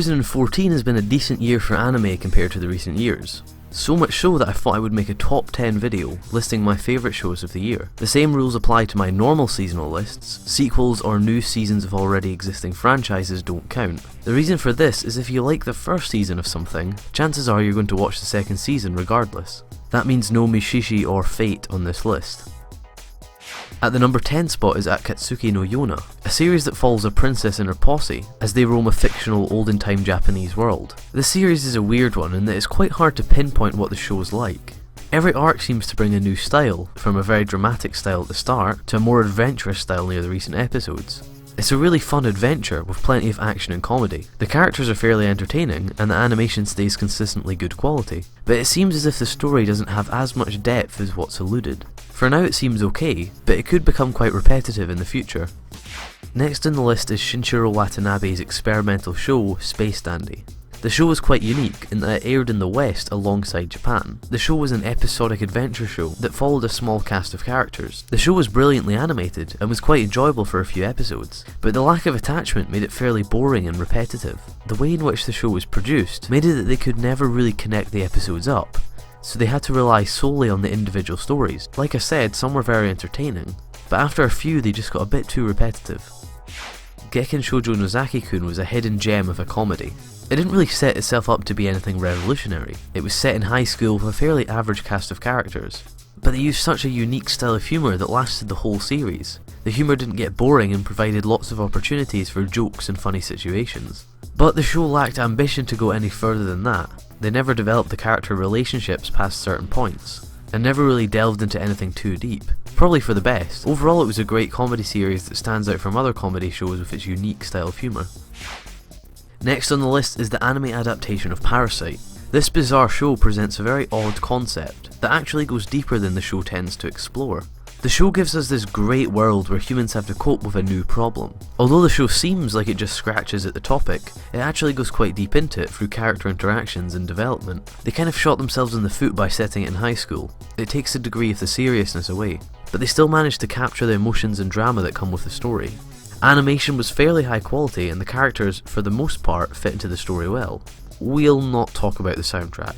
2014 has been a decent year for anime compared to the recent years. So much so that I thought I would make a top 10 video listing my favourite shows of the year. The same rules apply to my normal seasonal lists. Sequels or new seasons of already existing franchises don't count. The reason for this is if you like the first season of something, chances are you're going to watch the second season regardless. That means no Mishishi or Fate on this list. At the number 10 spot is AKATSUKI no YONA, a series that follows a princess and her posse as they roam a fictional olden time Japanese world. This series is a weird one in that it's quite hard to pinpoint what the show is like. Every arc seems to bring a new style, from a very dramatic style at the start to a more adventurous style near the recent episodes. It's a really fun adventure with plenty of action and comedy. The characters are fairly entertaining and the animation stays consistently good quality, but it seems as if the story doesn't have as much depth as what's alluded. For now it seems okay, but it could become quite repetitive in the future. Next on the list is Shinichiro Watanabe's experimental show Space Dandy. The show was quite unique in that it aired in the West alongside Japan. The show was an episodic adventure show that followed a small cast of characters. The show was brilliantly animated and was quite enjoyable for a few episodes, but the lack of attachment made it fairly boring and repetitive. The way in which the show was produced made it that they could never really connect the episodes up, so they had to rely solely on the individual stories. Like I said, some were very entertaining, but after a few they just got a bit too repetitive. GEKKAN Shoujo NOZAKI-KUN was a hidden gem of a comedy. It didn't really set itself up to be anything revolutionary. It was set in high school with a fairly average cast of characters, but they used such a unique style of humour that lasted the whole series. The humour didn't get boring and provided lots of opportunities for jokes and funny situations. But the show lacked ambition to go any further than that. They never developed the character relationships past certain points, and never really delved into anything too deep. Probably for the best. Overall it was a great comedy series that stands out from other comedy shows with its unique style of humour. Next on the list is the anime adaptation of Parasite. This bizarre show presents a very odd concept that actually goes deeper than the show tends to explore. The show gives us this great world where humans have to cope with a new problem. Although the show seems like it just scratches at the topic, it actually goes quite deep into it through character interactions and development. They kind of shot themselves in the foot by setting it in high school. It takes a degree of the seriousness away, but they still managed to capture the emotions and drama that come with the story. Animation was fairly high quality and the characters, for the most part, fit into the story well. We'll not talk about the soundtrack.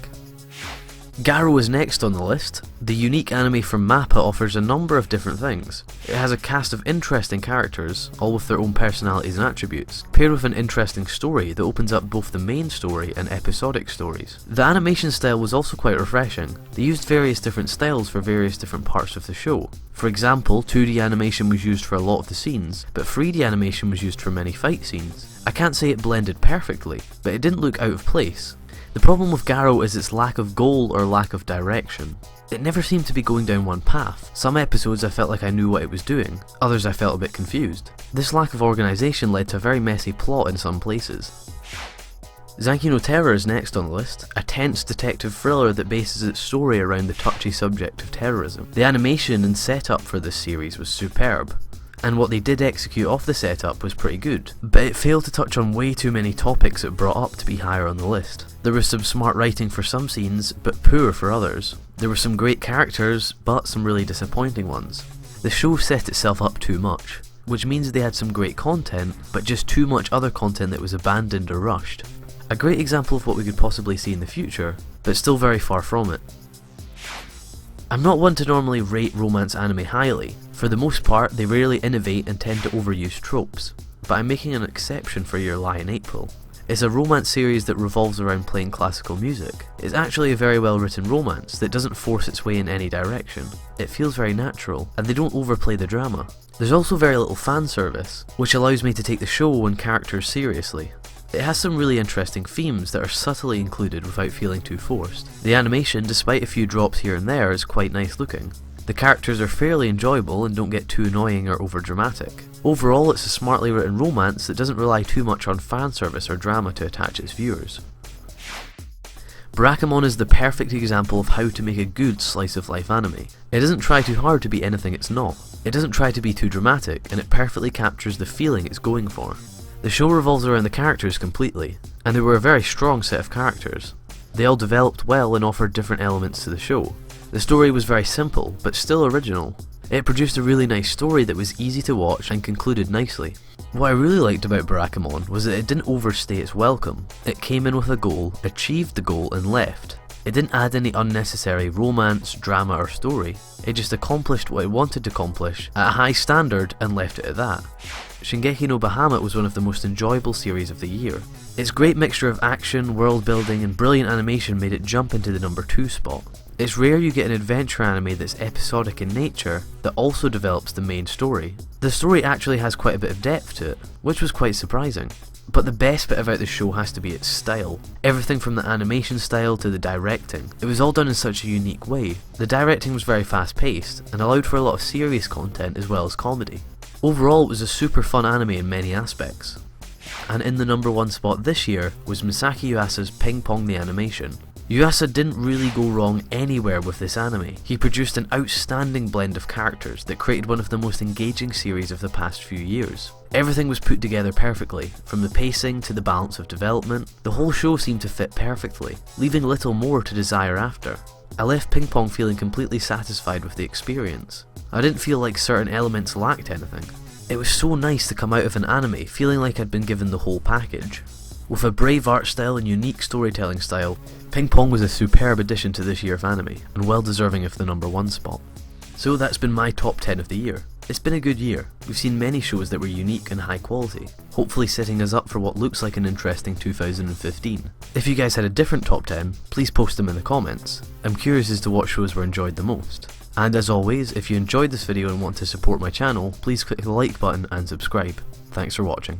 GARO is next on the list. The unique anime from MAPPA offers a number of different things. It has a cast of interesting characters, all with their own personalities and attributes, paired with an interesting story that opens up both the main story and episodic stories. The animation style was also quite refreshing. They used various different styles for various different parts of the show. For example, 2D animation was used for a lot of the scenes, but 3D animation was used for many fight scenes. I can't say it blended perfectly, but it didn't look out of place. The problem with GARO is its lack of goal or lack of direction. It never seemed to be going down one path. Some episodes I felt like I knew what it was doing, others I felt a bit confused. This lack of organisation led to a very messy plot in some places. ZANKYOU no Terror is next on the list, a tense detective thriller that bases its story around the touchy subject of terrorism. The animation and setup for this series was superb, and what they did execute off the setup was pretty good, but it failed to touch on way too many topics it brought up to be higher on the list. There was some smart writing for some scenes, but poor for others. There were some great characters, but some really disappointing ones. The show set itself up too much, which means they had some great content, but just too much other content that was abandoned or rushed. A great example of what we could possibly see in the future, but still very far from it. I'm not one to normally rate romance anime highly. For the most part, they rarely innovate and tend to overuse tropes, but I'm making an exception for Your Lie in April. It's a romance series that revolves around playing classical music. It's actually a very well written romance that doesn't force its way in any direction. It feels very natural, and they don't overplay the drama. There's also very little fan service, which allows me to take the show and characters seriously. It has some really interesting themes that are subtly included without feeling too forced. The animation, despite a few drops here and there, is quite nice looking. The characters are fairly enjoyable and don't get too annoying or overdramatic. Overall, it's a smartly written romance that doesn't rely too much on fan service or drama to attach its viewers. BARAKAMON is the perfect example of how to make a good slice of life anime. It doesn't try too hard to be anything it's not. It doesn't try to be too dramatic, and it perfectly captures the feeling it's going for. The show revolves around the characters completely, and they were a very strong set of characters. They all developed well and offered different elements to the show. The story was very simple, but still original. It produced a really nice story that was easy to watch and concluded nicely. What I really liked about Barakamon was that it didn't overstay its welcome. It came in with a goal, achieved the goal and left. It didn't add any unnecessary romance, drama or story. It just accomplished what it wanted to accomplish at a high standard and left it at that. Shingeki no Bahamut was one of the most enjoyable series of the year. Its great mixture of action, world building and brilliant animation made it jump into the number 2 spot. It's rare you get an adventure anime that's episodic in nature that also develops the main story. The story actually has quite a bit of depth to it, which was quite surprising. But the best bit about the show has to be its style. Everything from the animation style to the directing. It was all done in such a unique way. The directing was very fast paced and allowed for a lot of serious content as well as comedy. Overall, it was a super fun anime in many aspects. And in the number 1 spot this year was Masaaki Yuasa's Ping Pong the Animation. Yuasa didn't really go wrong anywhere with this anime. He produced an outstanding blend of characters that created one of the most engaging series of the past few years. Everything was put together perfectly, from the pacing to the balance of development. The whole show seemed to fit perfectly, leaving little more to desire after. I left Ping Pong feeling completely satisfied with the experience. I didn't feel like certain elements lacked anything. It was so nice to come out of an anime feeling like I'd been given the whole package. With a brave art style and unique storytelling style, Ping Pong was a superb addition to this year of anime, and well deserving of the number 1 spot. So that's been my top 10 of the year. It's been a good year. We've seen many shows that were unique and high quality, hopefully setting us up for what looks like an interesting 2015. If you guys had a different top 10, please post them in the comments. I'm curious as to what shows were enjoyed the most. And as always, if you enjoyed this video and want to support my channel, please click the like button and subscribe. Thanks for watching.